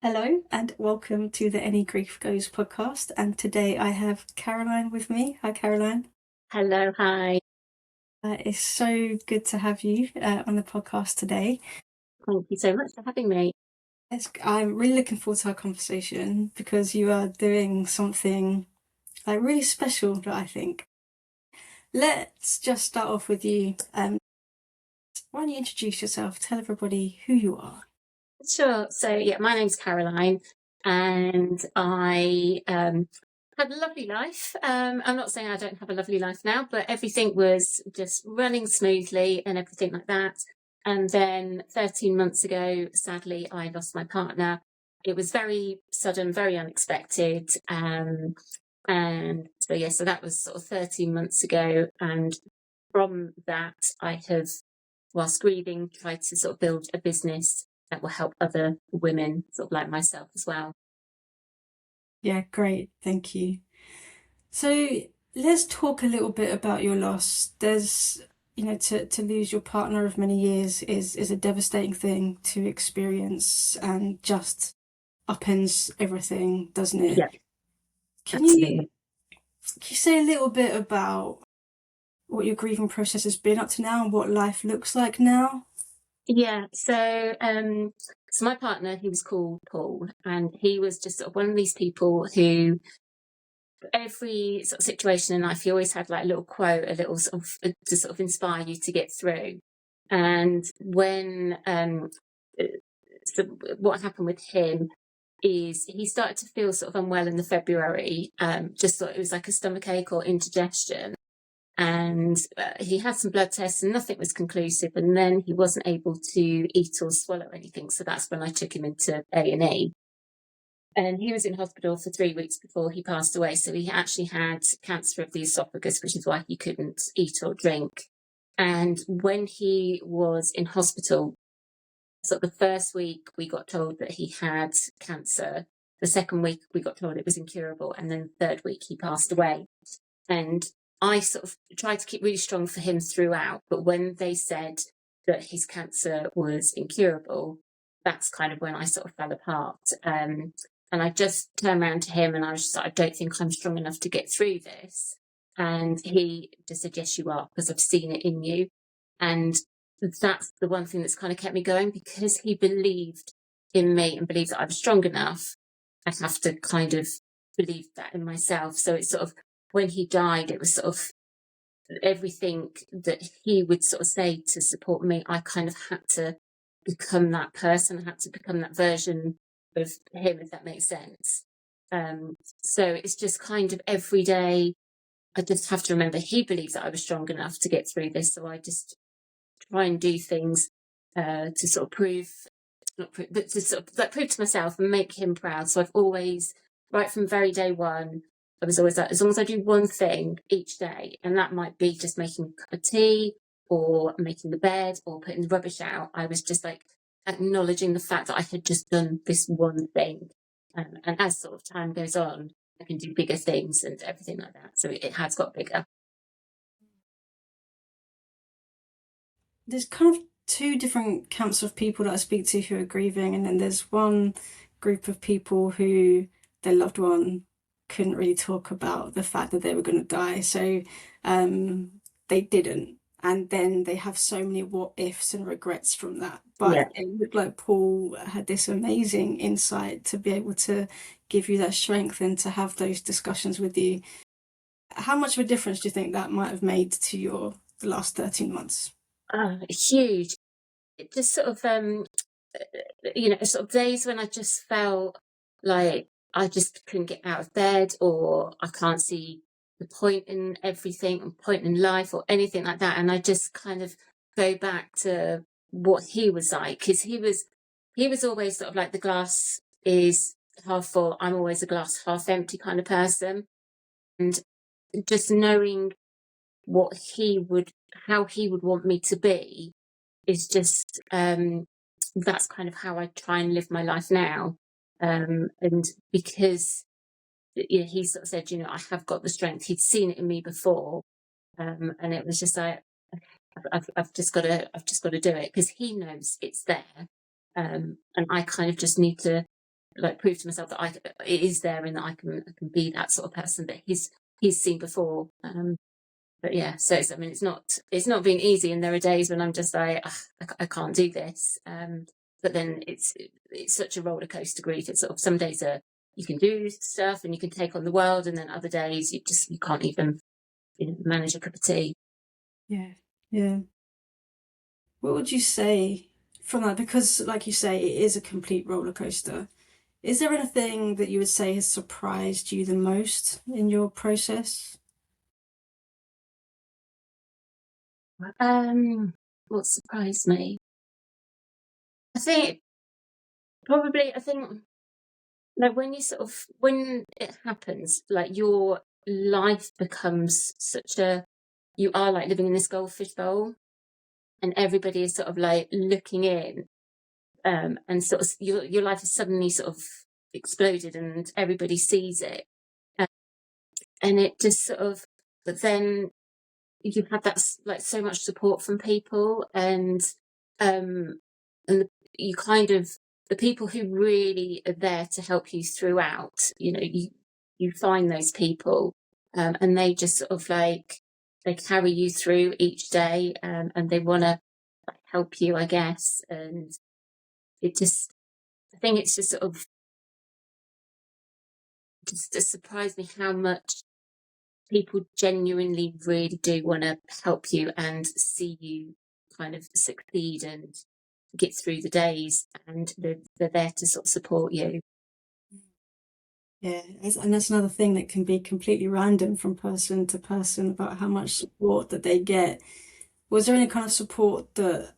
Hello and welcome to the Any Grief Goes podcast. And today I have Caroline with me. Hi, Caroline. Hello, hi. It's so good to have you on the podcast today. Thank you so much for having me. I'm really looking forward to our conversation because you are doing something like really special that I think. Let's just start off with you. Why don't you introduce yourself? Tell everybody who you are. Sure. So, my name's Caroline, and I had a lovely life. I'm not saying I don't have a lovely life now, but everything was just running smoothly and everything like that. And then 13 months ago, sadly, I lost my partner. It was very sudden, very unexpected. And so that was sort of 13 months ago. And from that, I have, whilst grieving, tried to sort of build a business that will help other women sort of like myself as well. Yeah, great. Thank you. So let's talk a little bit about your loss. To lose your partner of many years is a devastating thing to experience and just upends everything, doesn't it? Yeah, Can you absolutely. can you say a little bit about what your grieving process has been up to now and what life looks like now? Yeah. So my partner, he was called Paul, and he was just sort of one of these people who every sort of situation in life, he always had like a little quote, a little sort of to sort of inspire you to get through. And when uh, so what happened with him is he started to feel sort of unwell in the February. Just thought it was like a stomach ache or indigestion. And he had some blood tests and nothing was conclusive. And then he wasn't able to eat or swallow anything. So that's when I took him into A&E. And he was in hospital for 3 weeks before he passed away. So he actually had cancer of the esophagus, which is why he couldn't eat or drink. And when he was in hospital, so the first week we got told that he had cancer. The second week we got told it was incurable. And then the third week he passed away. And I sort of tried to keep really strong for him throughout. But when they said that his cancer was incurable, that's kind of when I sort of fell apart. And I just turned around to him and I was just like, I don't think I'm strong enough to get through this. And he just said, yes, you are, because I've seen it in you. And that's the one thing that's kind of kept me going, because he believed in me and believed that I was strong enough. I have to kind of believe that in myself. So it's sort of, when he died, it was sort of everything that he would sort of say to support me. I kind of had to become that person, I had to become that version of him, if that makes sense. So it's just kind of every day, I just have to remember he believed that I was strong enough to get through this. So I just try and do things to sort of prove, not prove, but to sort of like prove to myself and make him proud. So I've always, right from very day one, I was always like, as long as I do one thing each day, and that might be just making a cup of tea or making the bed or putting the rubbish out, I was just like acknowledging the fact that I had just done this one thing. And as sort of time goes on, I can do bigger things and everything like that. So it has got bigger. There's kind of two different camps of people that I speak to who are grieving, and then there's one group of people who their loved one couldn't really talk about the fact that they were going to die, so they didn't. And then they have so many what ifs and regrets from that. Yeah. But it looked like Paul had this amazing insight to be able to give you that strength and to have those discussions with you. How much of a difference do you think that might have made to your the last 13 months? Huge. It just sort of sort of days when I just felt like I just couldn't get out of bed, or I can't see the point in everything, or point in life, or anything like that. And I just kind of go back to what he was like, because he was always sort of like, the glass is half full, I'm always a glass half empty kind of person. And just knowing what he would, how he would want me to be, is just that's kind of how I try and live my life now. And because he sort of said, I have got the strength. He'd seen it in me before, and it was just like, I've just got to do it, because he knows it's there, and I kind of just need to like prove to myself that it is there, and that I can be that sort of person that he's seen before. But yeah, so it's not been easy, and there are days when I'm just like, I can't do this. But then it's such a roller coaster grief. It's sort of, some days you can do stuff and you can take on the world, and then other days you can't even manage a cup of tea. Yeah, yeah. What would you say from that? Because, like you say, it is a complete roller coaster. Is there anything that you would say has surprised you the most in your process? What surprised me? I think I think like when when it happens, like your life becomes you are like living in this goldfish bowl, and everybody is sort of like looking in, and sort of your life is suddenly sort of exploded, and everybody sees it, um, and it just sort of. But then you have that like so much support from people, um, and you kind of, the people who really are there to help you throughout. You find those people, and they just sort of like, they carry you through each day, and they want to help you, I guess. And it just, I think it's just sort of just surprised me how much people genuinely really do want to help you and see you kind of succeed and get through the days, and they're there to sort of support you. Yeah, and that's another thing that can be completely random from person to person about how much support that they get. Was there any kind of support that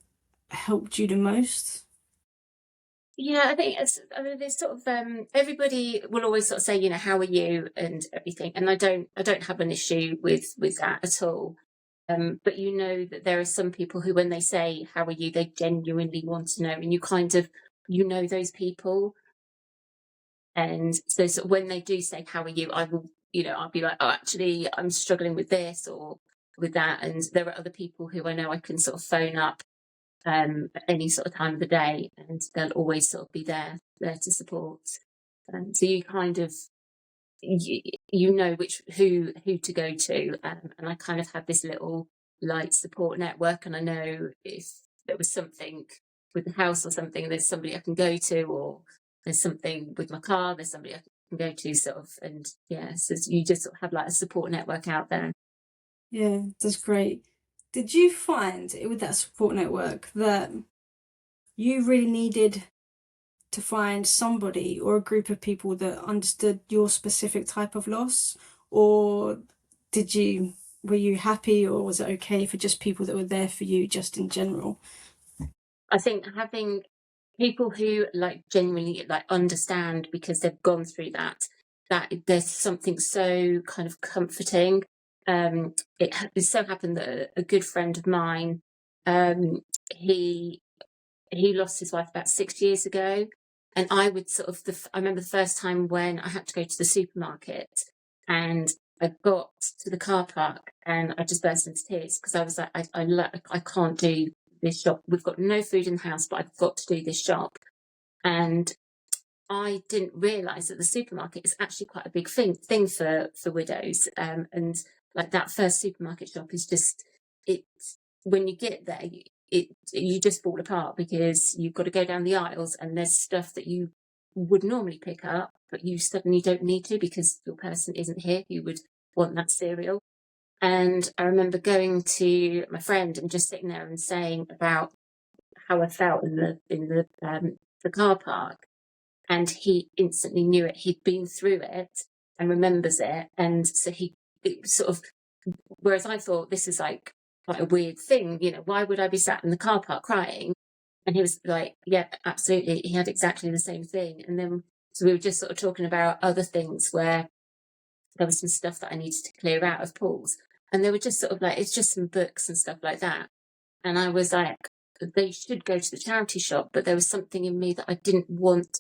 helped you the most? Yeah, I think I mean, there's sort of everybody will always sort of say, how are you and everything, and I don't have an issue with that at all. But that there are some people who, when they say how are you, they genuinely want to know, and you kind of those people. And so, when they do say how are you, I will, I'll be like, oh, actually, I'm struggling with this or with that. And there are other people who I know I can sort of phone up at any sort of time of the day, and they'll always sort of be there to support. So you kind of you know who to go to, and I kind of have this little light support network, and I know if there was something with the house or something, there's somebody I can go to, or there's something with my car, there's somebody I can go to, sort of. And yeah, so you just sort of have like a support network out there. Yeah, that's great. Did you find with that support network that you really needed to find somebody or a group of people that understood your specific type of loss? Or did you were you happy, or was it okay for just people that were there for you just in general? I think having people who like genuinely like understand because they've gone through that there's something so kind of comforting. It so happened that a good friend of mine, um, he lost his wife about 6 years ago, and I would sort of I remember the first time when I had to go to the supermarket, and I got to the car park and I just burst into tears because I was like, I can't do this shop. We've got no food in the house, but I've got to do this shop. And I didn't realise that the supermarket is actually quite a big thing for widows. And like that first supermarket shop is just, it when you get there, you just fall apart because you've got to go down the aisles and there's stuff that you would normally pick up, but you suddenly don't need to because your person isn't here who would want that cereal. And I remember going to my friend and just sitting there and saying about how I felt in the car park, and he instantly knew it. He'd been through it and remembers it, and so it sort of. Whereas I thought this is like quite a weird thing, why would I be sat in the car park crying? And he was like, yeah, absolutely. He had exactly the same thing. And then so we were just sort of talking about other things where there was some stuff that I needed to clear out of Paul's, and they were just sort of like, it's just some books and stuff like that. And I was like, they should go to the charity shop, but there was something in me that I didn't want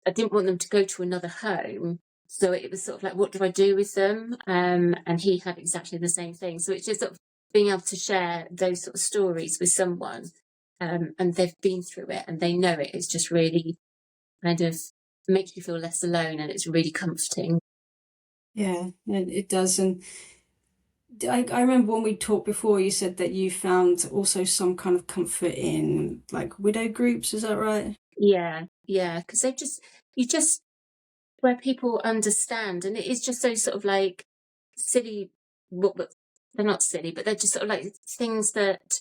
them to go to another home. So it was sort of like, what do I do with them? And he had exactly the same thing. So it's just sort of being able to share those sort of stories with someone, and they've been through it and they know it. It's just really kind of makes you feel less alone, and it's really comforting. Yeah, it does. And I remember when we talked before, you said that you found also some kind of comfort in like widow groups. Is that right? Yeah, because you just where people understand, and it is just those sort of like silly, well, but they're not silly, but they're just sort of like things that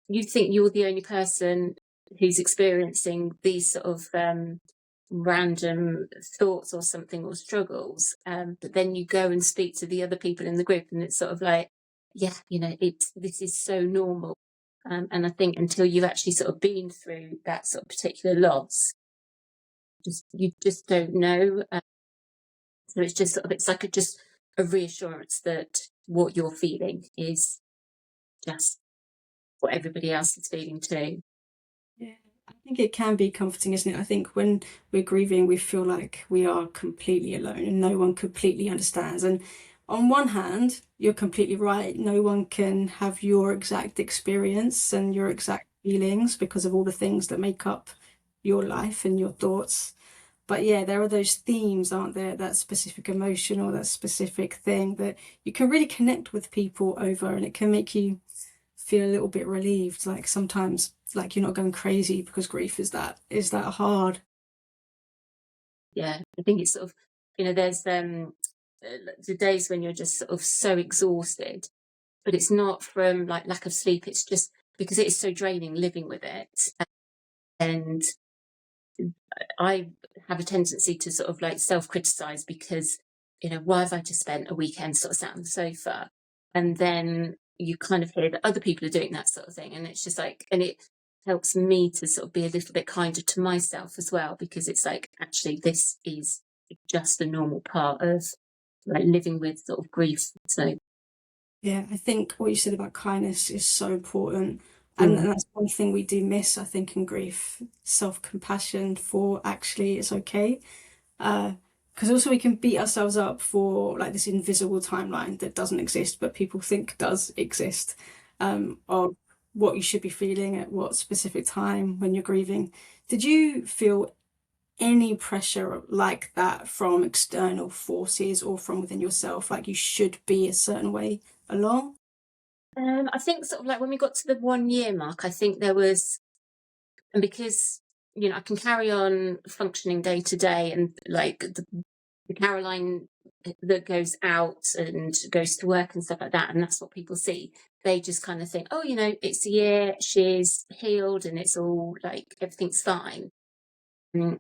you think you're the only person who's experiencing these sort of random thoughts or something, or struggles, but then you go and speak to the other people in the group, and it's sort of like, yeah, this is so normal. And I think until you've actually sort of been through that sort of particular loss, you just don't know. So it's just sort of, it's like just a reassurance that what you're feeling is just what everybody else is feeling too. Yeah, I think it can be comforting, isn't it? I think when we're grieving, we feel like we are completely alone and no one completely understands. And on one hand, you're completely right. No one can have your exact experience and your exact feelings because of all the things that make up your life and your thoughts. But yeah, there are those themes, aren't there? That specific emotion or that specific thing that you can really connect with people over, and it can make you feel a little bit relieved. Like sometimes, like you're not going crazy because grief is that hard. Yeah, I think it's sort of, there's the days when you're just sort of so exhausted, but it's not from like lack of sleep. It's just because it is so draining living with it. And I have a tendency to sort of like self-criticize because, why have I just spent a weekend sort of sat on the sofa? And then you kind of hear that other people are doing that sort of thing. And it's just like, and it helps me to sort of be a little bit kinder to myself as well, because it's like, actually, this is just a normal part of like living with sort of grief. So, Yeah, I think what you said about kindness is so important. And mm, that's one thing we do miss, I think, in grief, self-compassion for actually it's okay. Because also we can beat ourselves up for like this invisible timeline that doesn't exist, but people think does exist, of what you should be feeling at what specific time when you're grieving. Did you feel any pressure like that from external forces or from within yourself, like you should be a certain way along? I think sort of like when we got to the 1 year mark, I think there was, and because I can carry on functioning day to day, and like the Caroline that goes out and goes to work and stuff like that, and that's what people see. They just kind of think, oh, it's a year, she's healed, and it's all like everything's fine. Mm.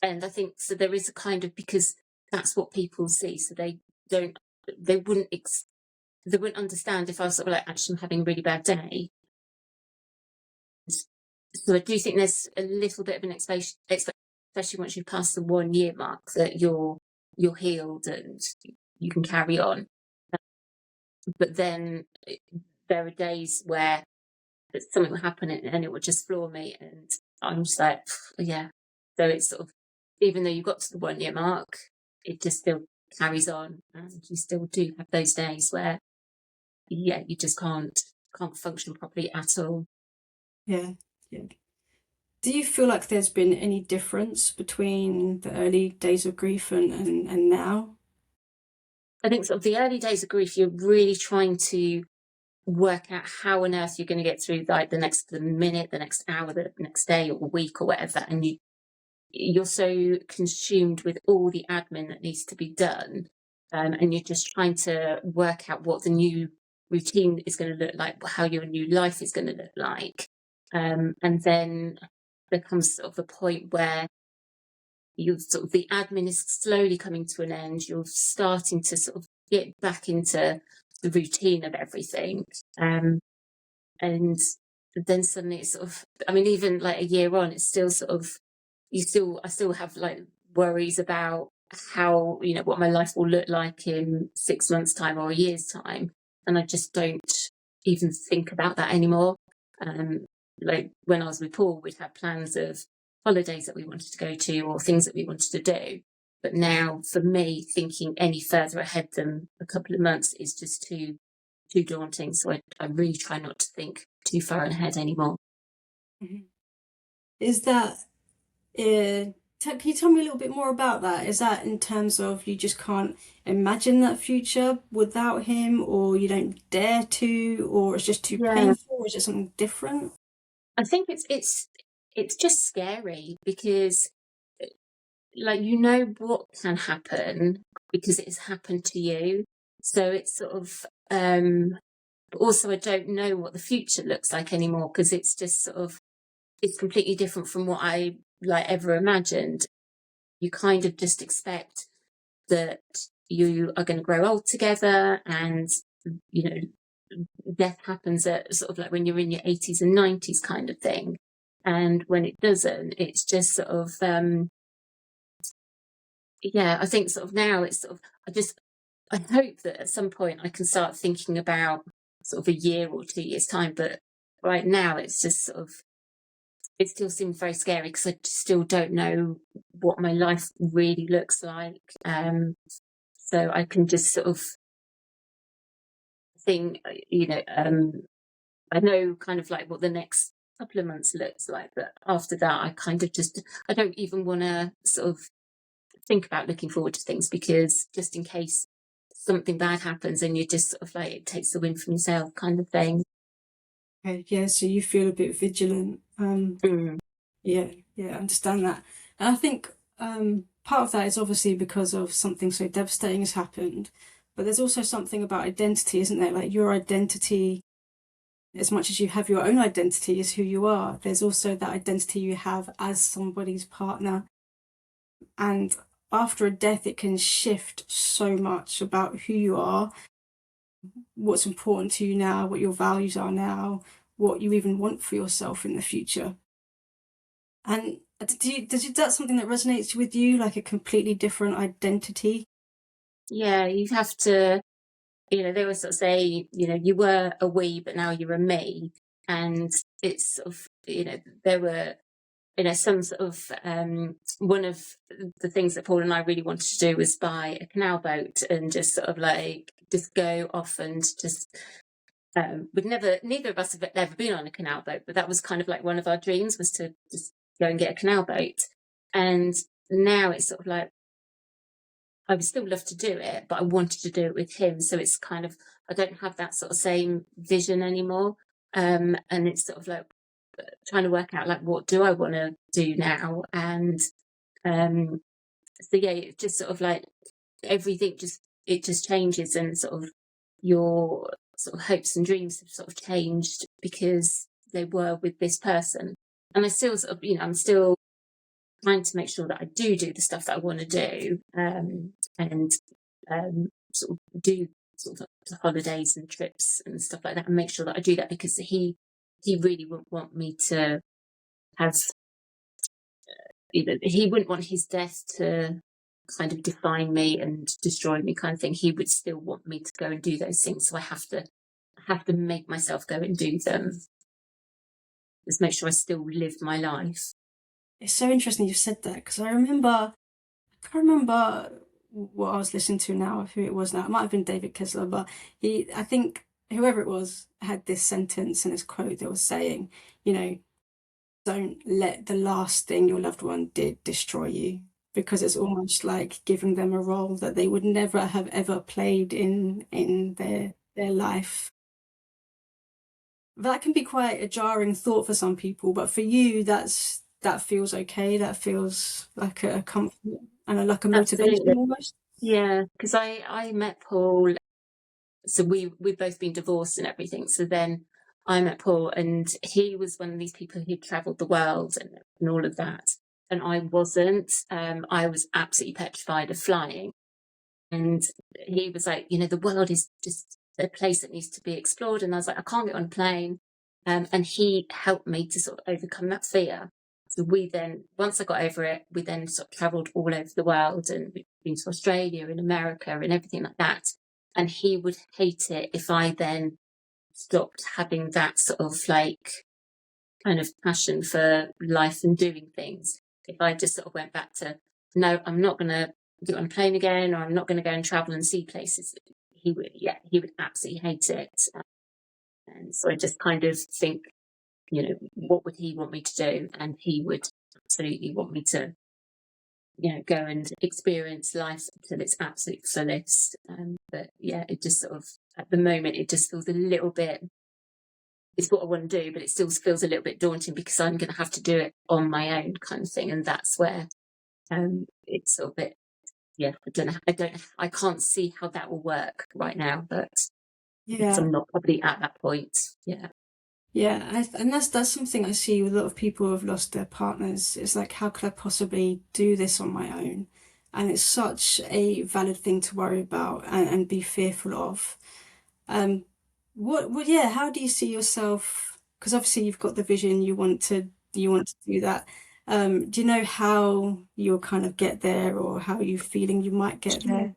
And I think so. There is a kind of, because that's what people see, so don't, they wouldn't, they wouldn't understand if I was sort of like, actually, I'm having a really bad day. So I do think there's a little bit of an expectation, especially once you pass the 1 year mark, that you're healed and you can carry on. But then there are days where something will happen and it will just floor me, and I'm just like, yeah. So it's sort of, even though you got to the 1 year mark, it just still carries on, and you still do have those days where, yeah, you just can't function properly at all. Yeah, yeah. Do you feel like there's been any difference between the early days of grief and now? I think sort of the early days of grief, you're really trying to work out how on earth you're going to get through like the minute, the next hour, the next day or week or whatever, and you're so consumed with all the admin that needs to be done, and you're just trying to work out what the new routine is going to look like, how your new life is going to look like, and then there comes sort of a point where you sort of, the admin is slowly coming to an end. You're starting to sort of get back into the routine of everything. And then suddenly it's sort of, I mean, even like a year on, it's still sort of, I still have like worries about how, what my life will look like in 6 months' time or a year's time. And I just don't even think about that anymore. Um, like when I was with Paul, we'd have plans of holidays that we wanted to go to or things that we wanted to do. But now for me, thinking any further ahead than a couple of months is just too daunting. So I really try not to think too far ahead anymore. Mhm. Is that, Can you tell me a little bit more about that? Is that in terms of you just can't imagine that future without him, or you don't dare to, or it's just too Yeah, painful, or is it something different? I think it's just scary because like you know what can happen because it has happened to you. So it's sort of also I don't know what the future looks like anymore because it's just sort of it's completely different from what I like ever imagined. You kind of just expect that you are going to grow old together and you know death happens at sort of like when you're in your 80s and 90s kind of thing, and when it doesn't it's just sort of yeah, I think sort of now it's sort of I hope that at some point I can start thinking about sort of a year or 2 years time, but right now it's just sort of it still seems very scary because I still don't know what my life really looks like. So I can just sort of think, I know kind of like what the next couple of months looks like, but after that, I kind of just, I don't even want to sort of think about looking forward to things because just in case something bad happens and you just sort of like, it takes the wind from yourself kind of thing. Okay, yeah, so you feel a bit vigilant. Mm. Yeah, yeah, I understand that. And I think part of that is obviously because of something so devastating has happened, but there's also something about identity, isn't there? Like your identity, as much as you have your own identity, is who you are. There's also that identity you have as somebody's partner. And after a death, it can shift so much about who you are, what's important to you now, what your values are now, what you even want for yourself in the future. And that's something that resonates with you, like a completely different identity? Yeah, you have to, they always sort of say, you were a we, but now you're a me. And it's sort of, there were some sort of one of the things that Paul and I really wanted to do was buy a canal boat and just sort of like just go off and just would never neither of us have ever been on a canal boat, but that was kind of like one of our dreams was to just go and get a canal boat. And now it's sort of like I would still love to do it, but I wanted to do it with him. So it's kind of I don't have that sort of same vision anymore. And it's sort of like trying to work out like what do I want to do now, and um, so yeah, it's just sort of like everything just changes, and sort of your sort of hopes and dreams have sort of changed because they were with this person, and I still sort of I'm still trying to make sure that I do the stuff that I want to do, and sort of do sort of holidays and trips and stuff like that, and make sure that I do that because he really wouldn't want me to have he wouldn't want his death to kind of define me and destroy me kind of thing. He would still want me to go and do those things, so I have to make myself go and do them. Just make sure I still live my life. It's so interesting you said that because I can't remember what I was listening to now, who it was now. It might have been David Kessler, but I think whoever it was had this sentence and this quote that was saying, you know, don't let the last thing your loved one did destroy you, because it's almost like giving them a role that they would never have ever played in their life. That can be quite a jarring thought for some people, but for you, that feels okay. That feels like a comfort and like a motivation Absolutely. almost. Yeah, because I met Paul, so we've both been divorced and everything. So then I met Paul, and he was one of these people who travelled the world and all of that, and I wasn't. I was absolutely petrified of flying, and he was like, the world is just a place that needs to be explored, and I was like, I can't get on a plane, and he helped me to sort of overcome that fear. So we then, once I got over it, we then sort of travelled all over the world, and we've been to Australia and America and everything like that. And he would hate it if I then stopped having that sort of like kind of passion for life and doing things. If I just sort of went back to, no, I'm not going to do it on a plane again, or I'm not going to go and travel and see places, he would absolutely hate it. And so I just kind of think, what would he want me to do? And he would absolutely want me to go and experience life to its absolute fullest. But yeah, it just sort of, at the moment, it just feels a little bit, it's what I want to do, but it still feels a little bit daunting because I'm going to have to do it on my own kind of thing. And that's where it's sort of a bit, yeah, I can't see how that will work right now, but because Yeah. I'm not probably at that point. Yeah. Yeah, and that's something I see with a lot of people who have lost their partners. It's like, how could I possibly do this on my own? And it's such a valid thing to worry about and be fearful of. Um, yeah, how do you see yourself? Because obviously you've got the vision, you want to do that. Do you know how you'll kind of get there, or how you feeling you might get there?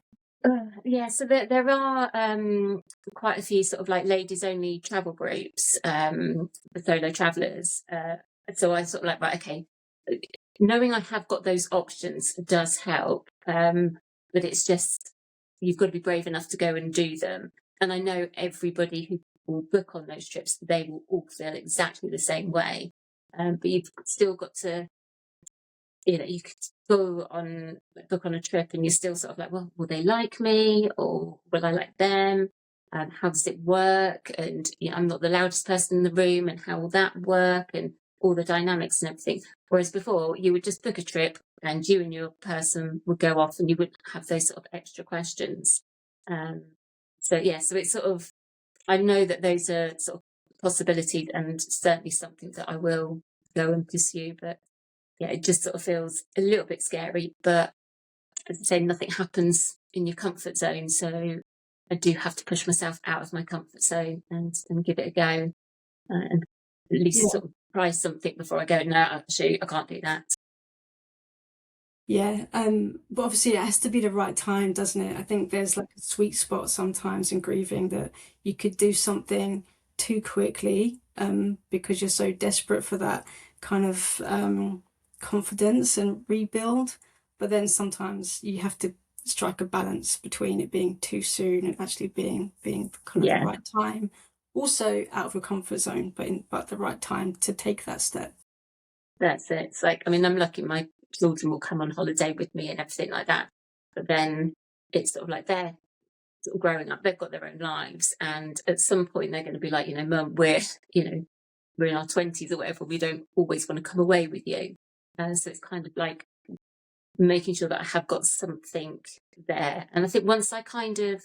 Yeah, so there are quite a few sort of like ladies only travel groups for solo travelers. So I sort of like, right, okay, knowing I have got those options does help, but it's just, you've got to be brave enough to go and do them. And I know everybody who will book on those trips, they will all feel exactly the same way. But you've still got to, you could book on a trip and you're still sort of like, well, will they like me, or will I like them? How does it work? And I'm not the loudest person in the room, and how will that work? And all the dynamics and everything. Whereas before, you would just book a trip and you and your person would go off and you wouldn't have those sort of extra questions. So yeah, so it's sort of, I know that those are sort of possibilities and certainly something that I will go and pursue, but yeah, it just sort of feels a little bit scary. But as I say, nothing happens in your comfort zone. So I do have to push myself out of my comfort zone and give it a go, and at least Yeah. sort of try something before I go, no, actually, I can't do that. Yeah, but obviously it has to be the right time, doesn't it? I think there's like a sweet spot sometimes in grieving, that you could do something too quickly, because you're so desperate for that kind of confidence and rebuild. But then sometimes you have to strike a balance between it being too soon and actually being kind of the Yeah, right time. Also out of your comfort zone, but the right time to take that step. that's it. It's like, I mean, I'm lucky my children will come on holiday with me and everything like that. But then it's sort of like they're sort of growing up, they've got their own lives. And at some point they're going to be like, Mum, we're in our 20s or whatever, we don't always want to come away with you. So it's kind of like making sure that I have got something there. And I think once I kind of,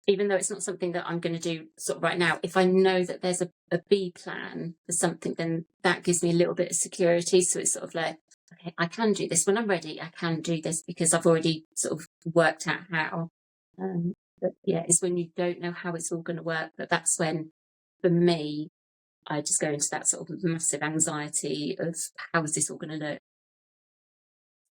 even though it's not something that I'm going to do sort of right now, if I know that there's a B plan for something, then that gives me a little bit of security. So it's sort of like, okay, I can do this when I'm ready. I can do this because I've already sort of worked out how. But yeah, it's when you don't know how it's all going to work, but that's when, for me, I just go into that sort of massive anxiety of how is this all going to look.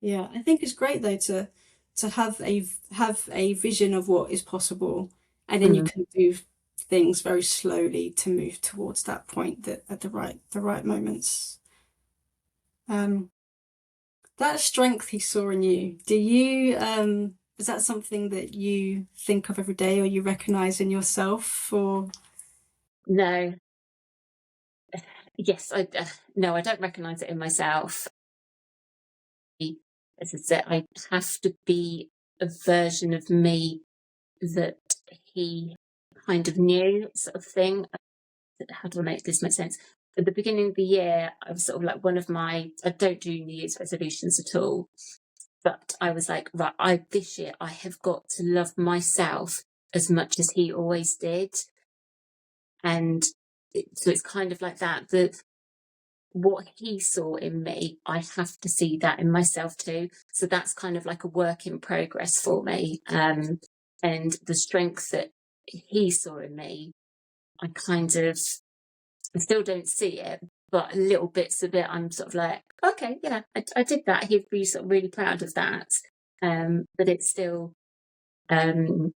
Yeah, I think it's great though to have a vision of what is possible, and then you Mm. can do things very slowly to move towards that point, that at the right moments. Um, that strength he saw in you, do you is that something that you think of every day, or you recognize in yourself, or No, yes, no, I don't recognise it in myself. As I said, I have to be a version of me that he kind of knew, sort of thing. How do I make this make sense? At the beginning of the year, I was sort of like, I don't do New Year's resolutions at all, but I was like, right, this year I have got to love myself as much as he always did. And so it's kind of like that, what he saw in me, I have to see that in myself too. So that's kind of like a work in progress for me. And the strength that he saw in me, I still don't see it, but little bits of it, I'm sort of like, okay, yeah, I did that. He'd be sort of really proud of that. But it's still, um,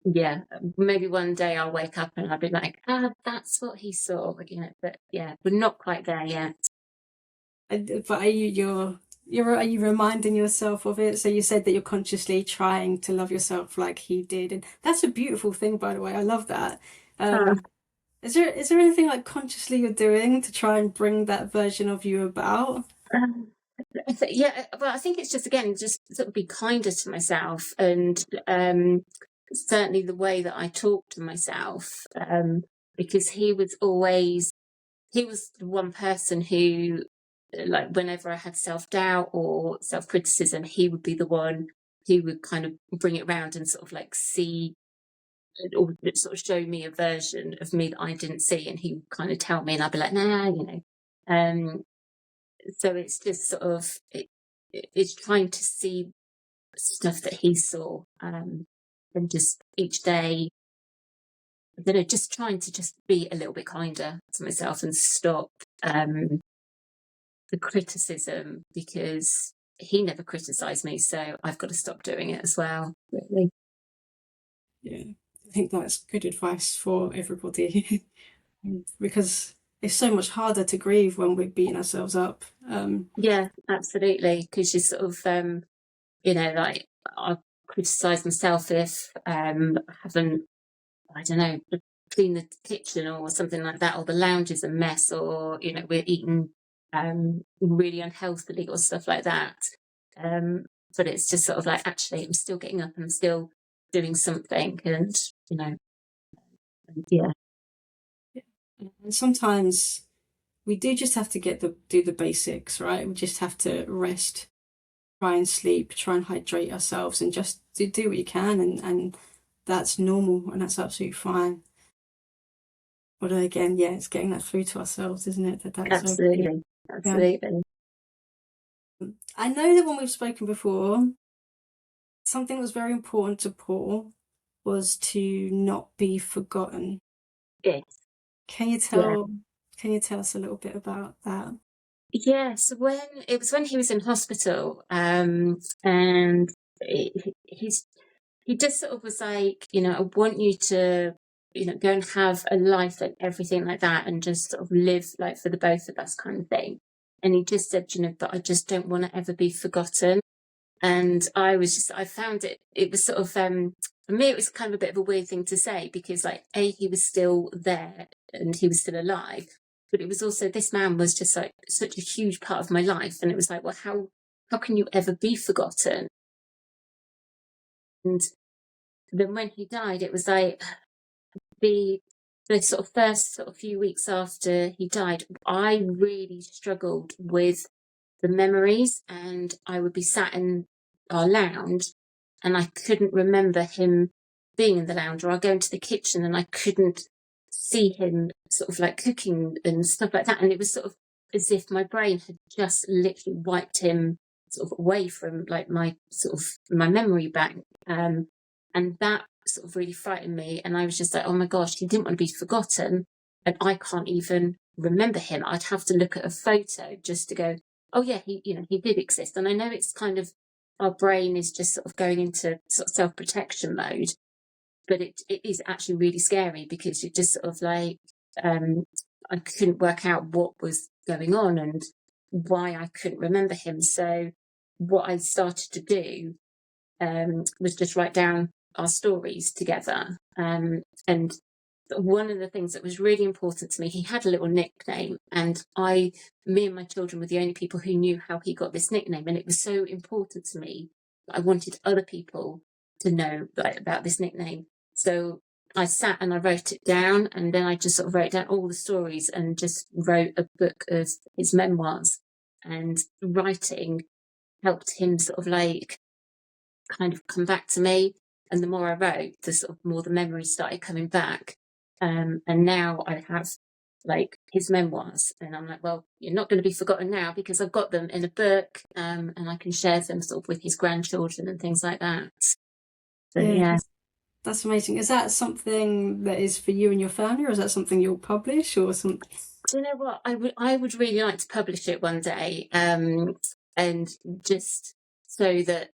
yeah, maybe one day I'll wake up and I'll be like, that's what he saw, but yeah, we're not quite there yet. but are are you reminding yourself of it? So you said that you're consciously trying to love yourself like he did, and that's a beautiful thing, by the way. I love that. Uh, Is there anything like consciously you're doing to try and bring that version of you about? Yeah, well, I think it's just, again, just sort of be kinder to myself, and certainly the way that I talk to myself, because he was the one person who, like, whenever I had self-doubt or self-criticism, he would be the one who would kind of bring it around and sort of like see, or sort of show me a version of me that I didn't see, and he would kind of tell me, and I'd be like, nah, you know. Um, so it's just sort of it's trying to see stuff that he saw, and just each day, I don't know, just trying to just be a little bit kinder to myself and stop the criticism, because he never criticized me, so I've got to stop doing it as well, really. Yeah, I think that's good advice for everybody because it's so much harder to grieve when we're beating ourselves up. Yeah, absolutely, because you sort of you know, like, I criticize myself if I haven't, I don't know, clean the kitchen or something like that, or the lounge is a mess, or, you know, we're eating really unhealthily or stuff like that. Um, but it's just sort of like, actually, I'm still getting up and I'm still doing something, and, you know, and yeah, And sometimes we do just have to do the basics, right? We just have to rest, try and sleep, try and hydrate ourselves, and just do what you can, and that's normal and that's absolutely fine. But again, yeah, it's getting that through to ourselves, isn't it? That it's okay. absolutely, Yeah. absolutely. I know that when we've spoken before, something that was very important to Paul was to not be forgotten. Yes, Can you yeah. tell can you tell us a little bit about that? Yes, when he was in hospital, and he just sort of was like, you know, I want you to, you know, go and have a life and everything like that, and just sort of live like for the both of us, kind of thing. And he just said, you know, but I just don't want to ever be forgotten. And I found it was sort of, for me, it was kind of a bit of a weird thing to say, because, like, he was still there and he was still alive, but it was also, this man was just like such a huge part of my life. And it was like, well, how can you ever be forgotten? And then when he died, it was like, the the sort of first sort of few weeks after he died, I really struggled with the memories, and I would be sat in our lounge and I couldn't remember him being in the lounge, or I'd go into the kitchen and I couldn't see him sort of like cooking and stuff like that. And it was sort of as if my brain had just literally wiped him sort of away from like my sort of my memory bank. And that sort of really frightened me. And I was just like, oh my gosh, he didn't want to be forgotten. And I can't even remember him. I'd have to look at a photo just to go, oh yeah, he, you know, he did exist. And I know it's kind of, our brain is just sort of going into sort of self-protection mode, but it is actually really scary, because you just sort of like, I couldn't work out what was going on and why I couldn't remember him. So what I started to do was just write down our stories together. And one of the things that was really important to me, he had a little nickname, and me and my children were the only people who knew how he got this nickname. And it was so important to me that I wanted other people to know, like, about this nickname. So I sat and I wrote it down, and then I just sort of wrote down all the stories and just wrote a book of his memoirs. And writing helped him sort of like kind of come back to me. And the more I wrote, the sort of more the memories started coming back. And now I have like his memoirs, and I'm like, well, you're not going to be forgotten now, because I've got them in a book, and I can share them sort of with his grandchildren and things like that. So Yeah, yeah. that's amazing. Is that something that is for you and your family, or is that something you'll publish, or something? Do you know what? I would really like to publish it one day, and just so that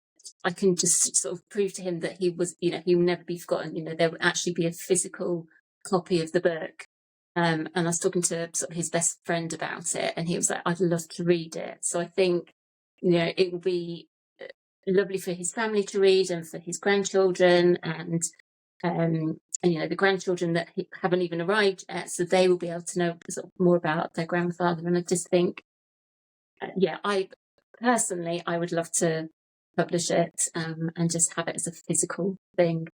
I can just sort of prove to him that he was, you know, he will never be forgotten. You know, there would actually be a physical copy of the book. And I was talking to sort of his best friend about it, and he was like, "I'd love to read it." So I think, you know, it will be lovely for his family to read, and for his grandchildren, and you know, the grandchildren that haven't even arrived yet, so they will be able to know sort of more about their grandfather. And I just think, yeah, personally, I would love to publish it and just have it as a physical thing.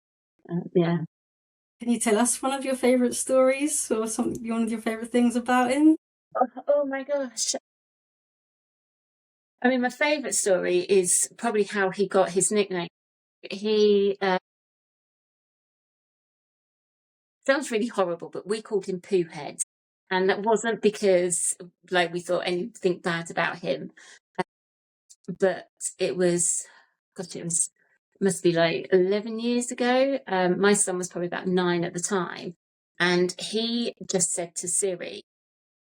Yeah. Can you tell us one of your favourite stories or one of your favourite things about him? Oh my gosh. I mean, my favourite story is probably how he got his nickname. He sounds really horrible, but we called him Poo Head. And that wasn't because like we thought anything bad about him, but it was, gosh, must be like 11 years ago. My son was probably about 9 at the time. And he just said to Siri,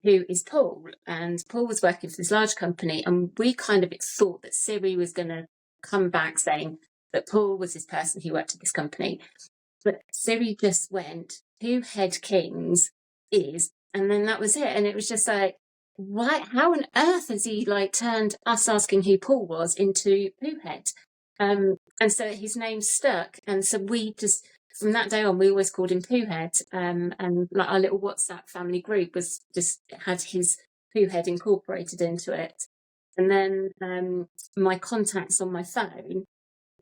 who is Paul, and Paul was working for this large company, and we kind of thought that Siri was going to come back saying that Paul was this person who worked at this company. But Siri just went, who Head Kings is, and then that was it. And it was just like, why? How on earth has he like turned us asking who Paul was into Pooh Head? And so his name stuck, and so we just from that day on we always called him Pooh Head. And like our little WhatsApp family group was just had his Pooh Head incorporated into it. And then my contacts on my phone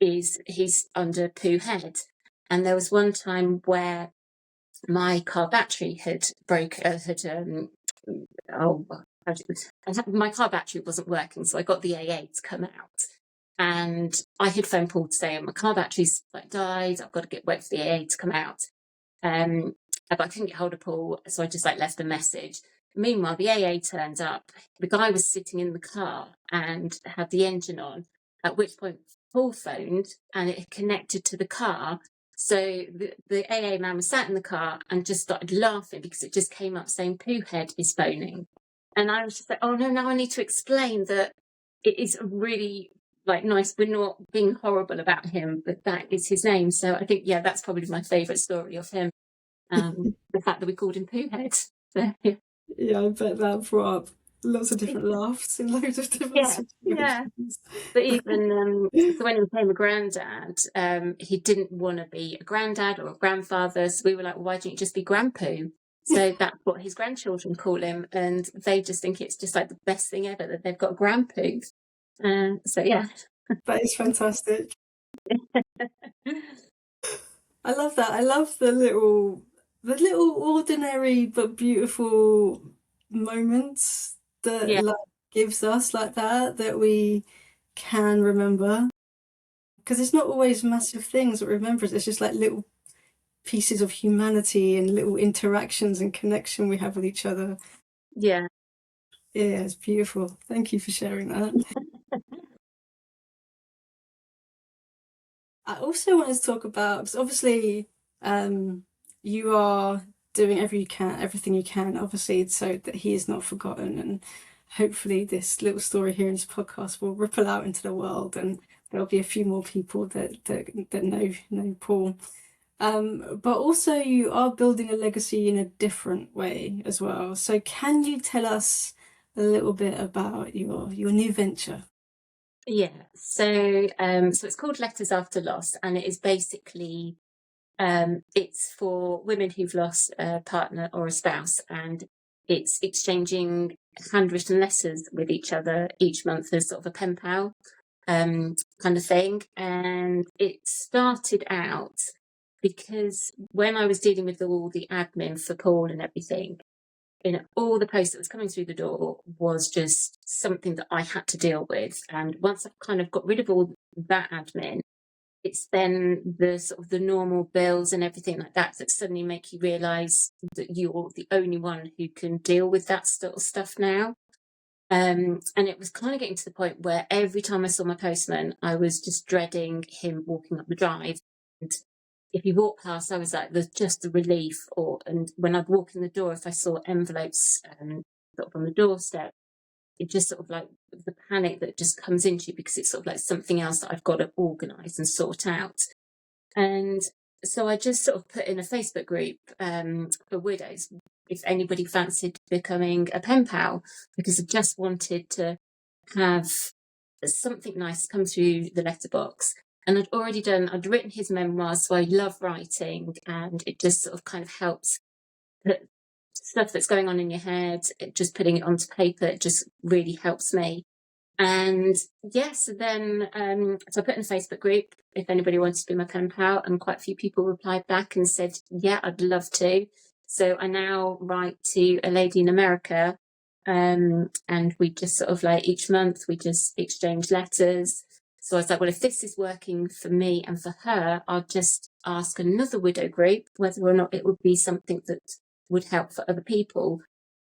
is he's under Pooh Head. And there was one time where my car battery had my car battery wasn't working, so I got the AA to come out. And I had phoned Paul to say, my car battery's like died, I've got to wait for the AA to come out. But I couldn't get hold of Paul, so I just like left a message. Meanwhile, the AA turned up. The guy was sitting in the car and had the engine on, at which point Paul phoned and it had connected to the car. So the AA man was sat in the car and just started laughing because it just came up saying Pooh Head is phoning. And I was just like, oh no, now I need to explain that it is really like nice. We're not being horrible about him, but that is his name. So I think, yeah, that's probably my favourite story of him. The fact that we called him Pooh Head. So, yeah. Yeah, I bet that brought up lots of different laughs in loads of different situations. Yeah. But even so when he became a granddad, he didn't want to be a granddad or a grandfather. So we were like, well, why don't you just be Grandpoo? So that's what his grandchildren call him, and they just think it's just like the best thing ever that they've got a Grandpoo. So yeah, That is fantastic. I love that. I love the little ordinary but beautiful moments that yeah, life gives us like that we can remember. Because it's not always massive things that we remember. It's just like little pieces of humanity and little interactions and connection we have with each other. yeah. Yeah, it's beautiful. Thank you for sharing that. I also wanted to talk about, because obviously you are doing everything you can, obviously, so that he is not forgotten. And hopefully this little story here in this podcast will ripple out into the world and there'll be a few more people that know Paul. But also you are building a legacy in a different way as well. So can you tell us a little bit about your new venture? Yeah. So it's called Letters After Loss, and it is basically it's for women who've lost a partner or a spouse, and it's exchanging handwritten letters with each other each month as sort of a pen pal kind of thing. And it started out because when I was dealing with all the admin for Paul and everything, all the post that was coming through the door was just something that I had to deal with. And once I've kind of got rid of all that admin, it's then the sort of the normal bills and everything like that that suddenly make you realise that you're the only one who can deal with that sort of stuff now. And it was kind of getting to the point where every time I saw my postman, I was just dreading him walking up the drive. And if he walked past, I was like, there's just a relief. And when I'd walk in the door, if I saw envelopes sort of on the doorstep, it just sort of like the panic that just comes into you because it's sort of like something else that I've got to organise and sort out. And so I just sort of put in a Facebook group for widows if anybody fancied becoming a pen pal, because I just wanted to have something nice come through the letterbox. And I'd written his memoirs, so I love writing, and it just sort of kind of helps put stuff that's going on in your head, just putting it onto paper, it just really helps me. And yeah, so then so I put in a Facebook group if anybody wanted to be my pen pal, and quite a few people replied back and said, yeah, I'd love to. So I now write to a lady in America, and we just sort of like each month we just exchange letters. So I was like, well, if this is working for me and for her, I'll just ask another widow group whether or not it would be something that would help for other people.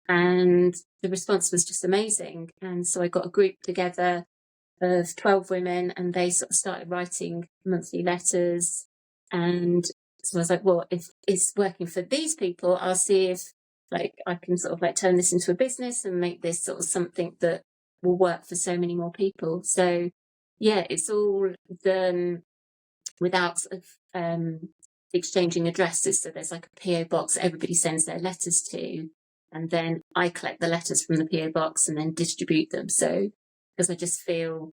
And the response was just amazing. And so I got a group together of 12 women, and they sort of started writing monthly letters. And so I was like, well, if it's working for these people, I'll see if like I can sort of like turn this into a business and make this sort of something that will work for so many more people. So yeah, it's all done without sort of exchanging addresses. So there's like a PO box that everybody sends their letters to, and then I collect the letters from the PO box and then distribute them. So because I just feel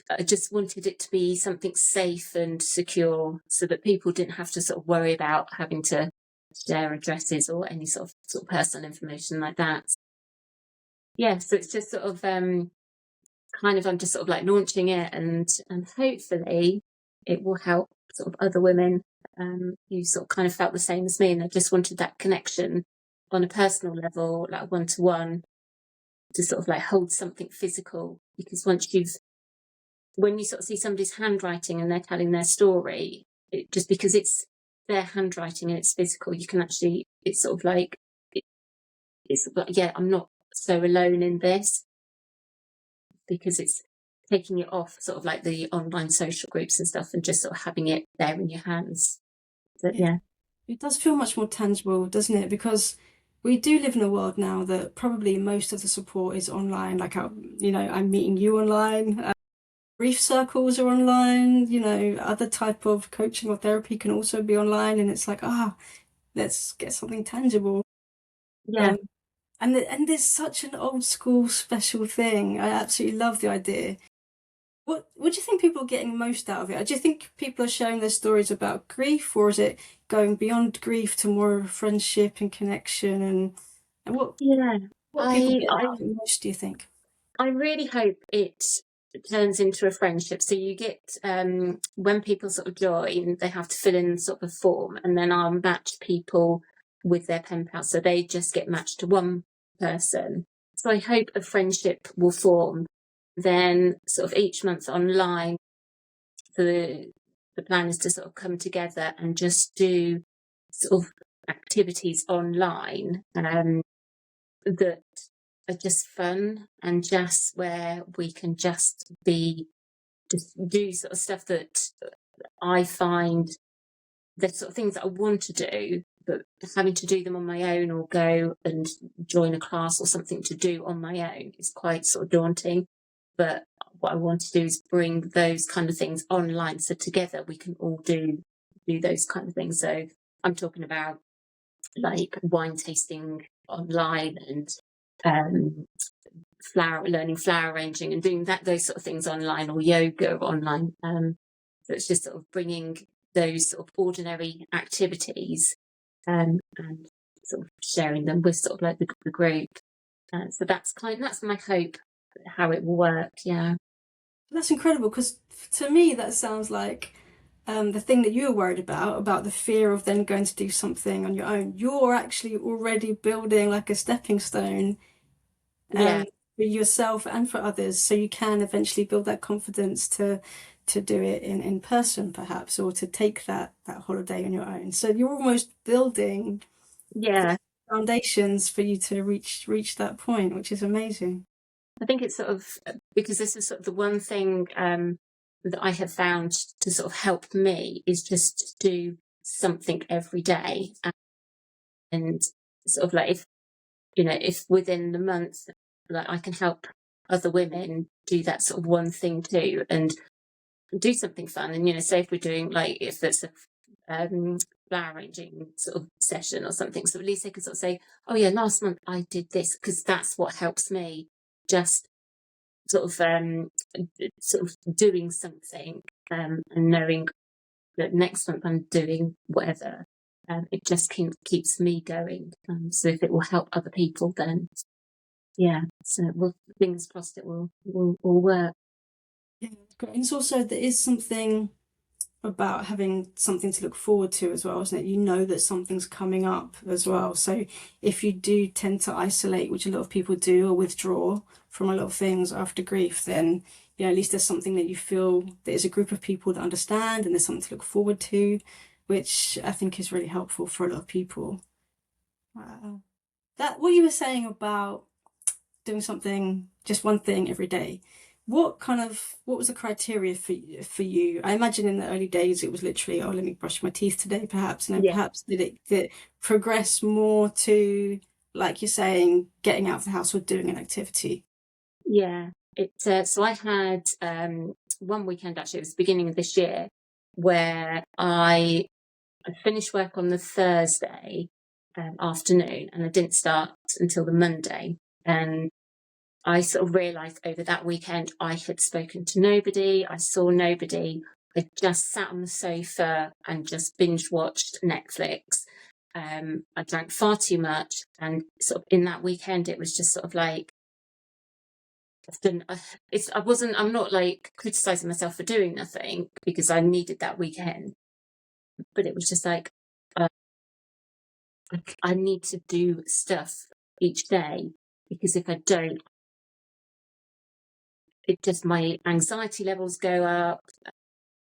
I just wanted it to be something safe and secure, so that people didn't have to sort of worry about having to share addresses or any sort of personal information like that. Yeah, so it's just sort of kind of I'm just sort of like launching it, and hopefully it will help sort of other women who sort of kind of felt the same as me, and I just wanted that connection on a personal level, like one to one, to sort of like hold something physical. Because when you sort of see somebody's handwriting and they're telling their story, just because it's their handwriting and it's physical, you can actually, it's sort of like it's like, yeah, I'm not so alone in this, because it's taking it off sort of like the online social groups and stuff and just sort of having it there in your hands. But yeah. It does feel much more tangible, doesn't it? Because we do live in a world now that probably most of the support is online. Like, I'm meeting you online. Grief circles are online. Other type of coaching or therapy can also be online. And it's like, let's get something tangible. Yeah. And there's such an old school special thing. I absolutely love the idea. What do you think people are getting most out of it? Do you think people are sharing their stories about grief, or is it going beyond grief to more of a friendship and connection? And Yeah. what people I get I out of it most, do you think? I really hope it turns into a friendship. So you get when people sort of join, they have to fill in sort of a form, and then I'll match people with their pen pals. So they just get matched to one person. So I hope a friendship will form. Then sort of each month online, the plan is to sort of come together and just do sort of activities online that are just fun, and just where we can just do sort of stuff that I find the sort of things that I want to do, but having to do them on my own or go and join a class or something to do on my own is quite sort of daunting. But what I want to do is bring those kind of things online, so together we can all do those kind of things. So I'm talking about like wine tasting online, and um, learning flower arranging and doing those sort of things online, or yoga online. So it's just sort of bringing those sort of ordinary activities and sort of sharing them with sort of like the group. So that's my hope, how it will work. Yeah. That's incredible, because to me that sounds like the thing that you were worried about the fear of then going to do something on your own. You're actually already building like a stepping stone Yeah. for yourself and for others, so you can eventually build that confidence to do it in person, perhaps, or to take that holiday on your own. So you're almost building Yeah. foundations for you to reach that point, which is amazing. I think it's sort of because this is sort of the one thing that I have found to sort of help me is just do something every day. And sort of like if within the month, like I can help other women do that sort of one thing too, and do something fun. And say if we're doing, like, if there's a flower arranging sort of session or something, so at least they can sort of say, oh yeah, last month I did this, because that's what helps me, just sort of doing something, and knowing that next month I'm doing whatever. It just keeps me going. So if it will help other people, then yeah, so well, fingers crossed it will all work. Yeah, great. And it's also, there is something about having something to look forward to as well, isn't it? You know that something's coming up as well. So if you do tend to isolate, which a lot of people do, or withdraw from a lot of things after grief, then at least there's something that you feel there's a group of people that understand, and there's something to look forward to, which I think is really helpful for a lot of people. That what you were saying about doing something, just one thing every day. What was the criteria for you? I imagine in the early days it was literally, oh, let me brush my teeth today, perhaps, and then Yeah, perhaps did it progress more to, like you're saying, getting out of the house or doing an activity? yeah. So I had one weekend, actually, it was the beginning of this year, where I finished work on the Thursday afternoon, and I didn't start until the Monday. And I sort of realised over that weekend I had spoken to nobody, I saw nobody. I just sat on the sofa and just binge watched Netflix. I drank far too much, and sort of in that weekend, it was just sort of like I've done. I'm not like criticizing myself for doing nothing because I needed that weekend, but it was just like uh, I need to do stuff each day, because if I don't, it just my anxiety levels go up.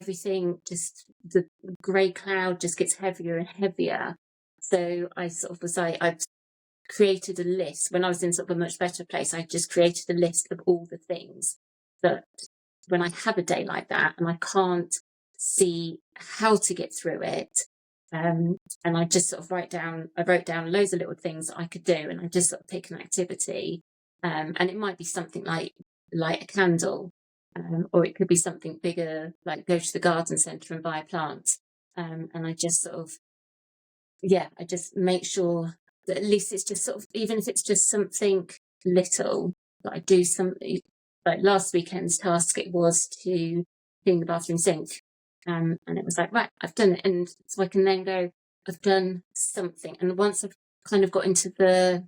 Everything, just the grey cloud just gets heavier and heavier. So I sort of was like, I've created a list. When I was in sort of a much better place, I just created a list of all the things that when I have a day like that and I can't see how to get through it, and I just sort of I wrote down loads of little things that I could do, and I just sort of pick an activity. And it might be something like light a candle, or it could be something bigger, like go to the garden centre and buy a plant. And I just sort of, yeah, I just make sure that at least it's just sort of, even if it's just something little, that I do something. Like last weekend's task, it was to clean the bathroom sink. And it was like, right, I've done it. And so I can then go, I've done something. And once I've kind of got into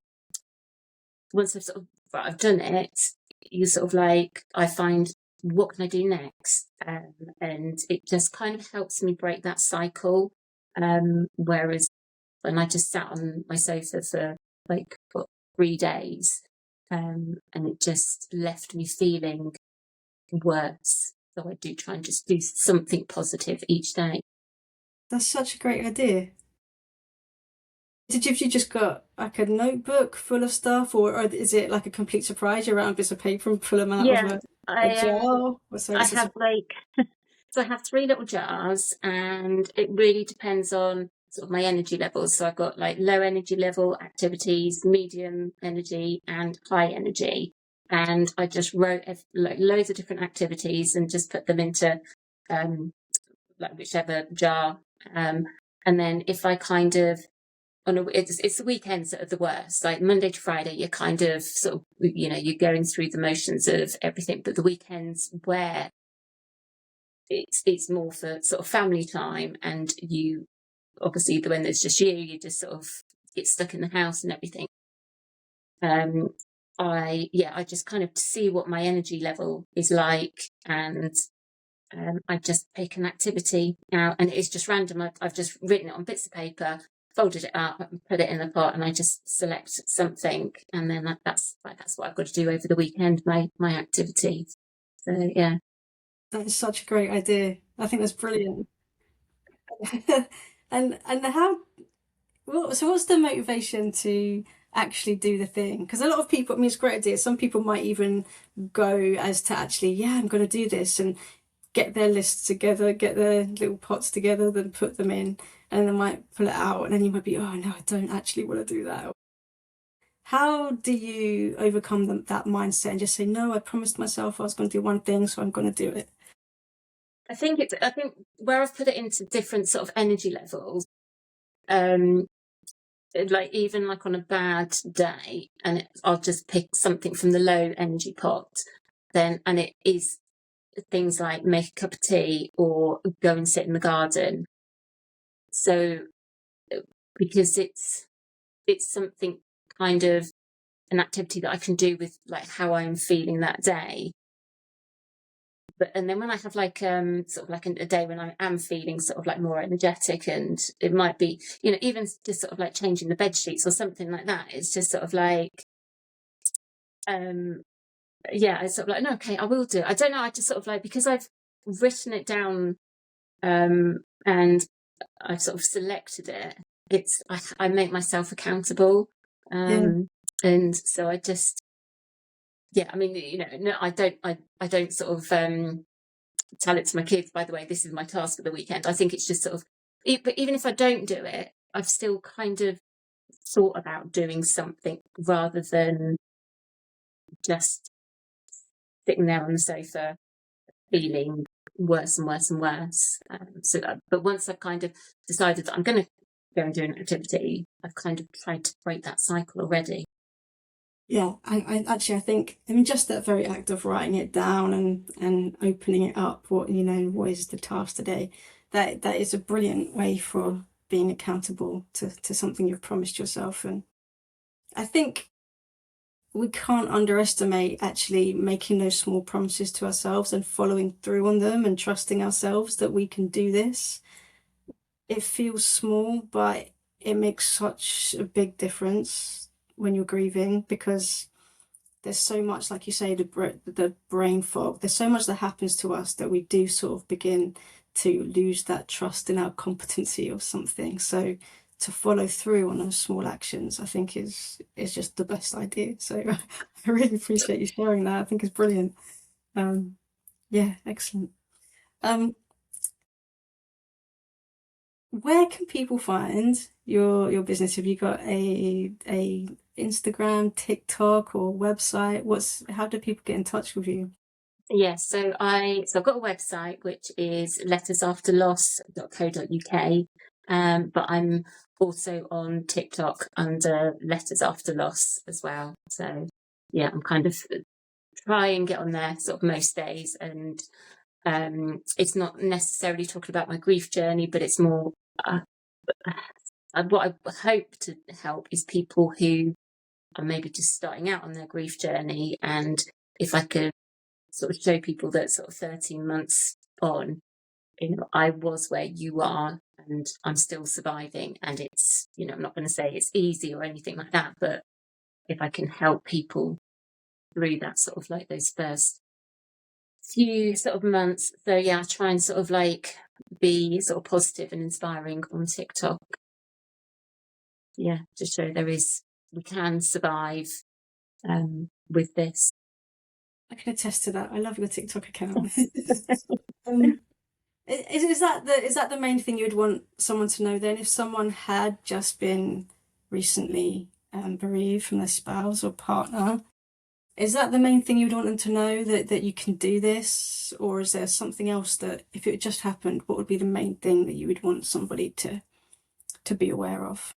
once I've sort of, right, I've done it, you sort of like, I find, what can I do next? And it just kind of helps me break that cycle. Whereas when I just sat on my sofa for like 3 days, and it just left me feeling worse. So I do try and just do something positive each day. That's such a great idea. Have you just got like a notebook full of stuff, or is it like a complete surprise? You write on a piece of paper and pull them out of Yeah, a I jar? Or so I it's have a, like so I have three little jars, and it really depends on sort of my energy levels. So I've got like low energy level activities, medium energy, and high energy. And I just wrote like loads of different activities and just put them into like whichever jar. And then if I kind of it's the weekends that are the worst. Like Monday to Friday, you're kind of sort of you're going through the motions of everything, but the weekends where it's more for sort of family time, and you obviously when it's just you just sort of get stuck in the house and everything. um I just kind of see what my energy level is like, and I just pick an activity out, and it's just random. I've just written it on bits of paper, folded it up and put it in the pot, and I just select something, and then that's what I've got to do over the weekend, my activity. So yeah. that is such a great idea. I think that's brilliant. And how so what's the motivation to actually do the thing? Because a lot of people, I mean, it's a great idea. Some people might even go as to actually, yeah, I'm going to do this, and get their lists together, get their little pots together, then put them in, and they might pull it out, and then you might be, oh no, I don't actually want to do that. How do you overcome that mindset and just say, no, I promised myself I was going to do one thing, so I'm going to do it? I think where I've put it into different sort of energy levels, um, like even like on a bad day, and I'll just pick something from the low energy pot, and it is things like make a cup of tea or go and sit in the garden. So because it's something kind of an activity that I can do with like how I'm feeling that day. And then when I have like sort of like a day when I am feeling sort of like more energetic, and it might be, you know, even just sort of like changing the bed sheets or something like that, it's just sort of like yeah, it's sort of like, no, okay, I will do it. I don't know, I just sort of like, because I've written it down and I've sort of selected it, it's I make myself accountable. Yeah. And so I just, yeah, I mean, you know, no, I don't sort of tell it to my kids, by the way, this is my task for the weekend. I think it's just sort of, but even if I don't do it, I've still kind of thought about doing something rather than just sitting there on the sofa feeling worse and worse and worse. But once I've kind of decided that I'm going to go and do an activity, I've kind of tried to break that cycle already. Yeah, I actually, I think, I mean, just that very act of writing it down and opening it up, what, you know, what is the task today? That is a brilliant way for being accountable to something you've promised yourself. And I think we can't underestimate actually making those small promises to ourselves and following through on them and trusting ourselves that we can do this. It feels small, but it makes such a big difference when you're grieving, because there's so much, like you say, the brain fog. There's so much that happens to us that we do sort of begin to lose that trust in our competency or something. So to follow through on those small actions, I think is just the best idea. So I really appreciate you sharing that. I think it's brilliant. Yeah, excellent. Where can people find your business? Have you got a Instagram, TikTok, or website? How do people get in touch with you? Yes, so I've got a website which is lettersafterloss.co.uk, but I'm also on TikTok under Letters After Loss as well. So yeah, I'm kind of try and get on there sort of most days, and it's not necessarily talking about my grief journey, but it's more what I hope to help is people who are maybe just starting out on their grief journey, and if I could sort of show people that sort of 13 months on, you know, I was where you are and I'm still surviving, and it's, you know, I'm not going to say it's easy or anything like that, but if I can help people through that sort of like those first few sort of months. So yeah, I try and sort of like be sort of positive and inspiring on TikTok. Yeah, to show we can survive with this. I can attest to that. I love your TikTok account. um, is that the main thing you'd want someone to know then? If someone had just been recently bereaved from their spouse or partner, is that the main thing you'd want them to know, that you can do this? Or is there something else that, if it just happened, what would be the main thing that you would want somebody to be aware of?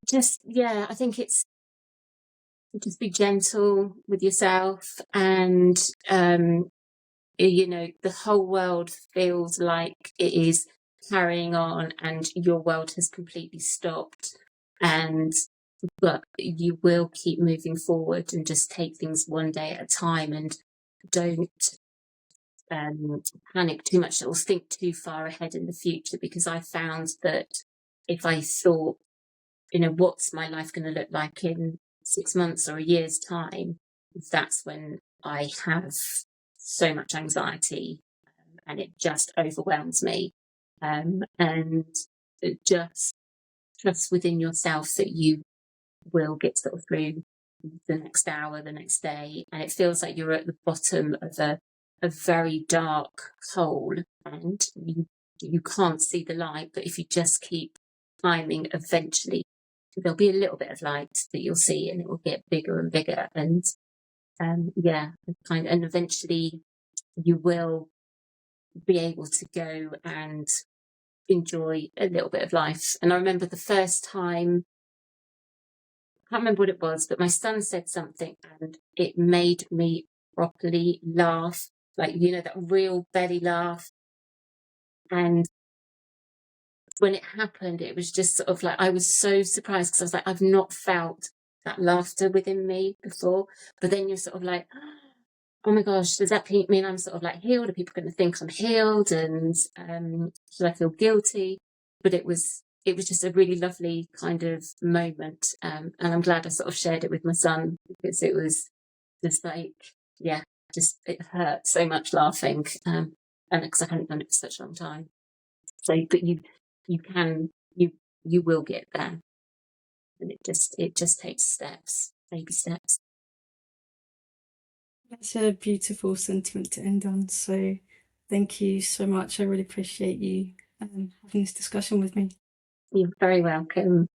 Just, yeah, I think it's just be gentle with yourself, and you know, the whole world feels like it is carrying on and your world has completely stopped, and but you will keep moving forward and just take things one day at a time, and don't panic too much or think too far ahead in the future, because I found that if I thought, you know, what's my life going to look like in 6 months or a year's time, that's when I have so much anxiety, and it just overwhelms me. And it just trust within yourself that you will get sort of through the next hour, the next day, and it feels like you're at the bottom of a very dark hole, and you can't see the light, but if you just keep climbing, eventually there'll be a little bit of light that you'll see, and it will get bigger and bigger, and yeah, and eventually you will be able to go and enjoy a little bit of life. And I remember the first time, I can't remember what it was, but my son said something and it made me properly laugh, like, you know, that real belly laugh. And when it happened, it was just sort of like, I was so surprised, because I was like, I've not felt that laughter within me before, but then you're sort of like, oh my gosh, does that mean I'm sort of like healed? Are people going to think I'm healed? And should I feel guilty? But it was just a really lovely kind of moment, and I'm glad I sort of shared it with my son, because it was just like, yeah, just it hurt so much laughing, and because I hadn't done it for such a long time. So, but you can you will get there, and it just takes steps, baby steps. That's a beautiful sentiment to end on. So thank you so much. I really appreciate you having this discussion with me. You're very welcome.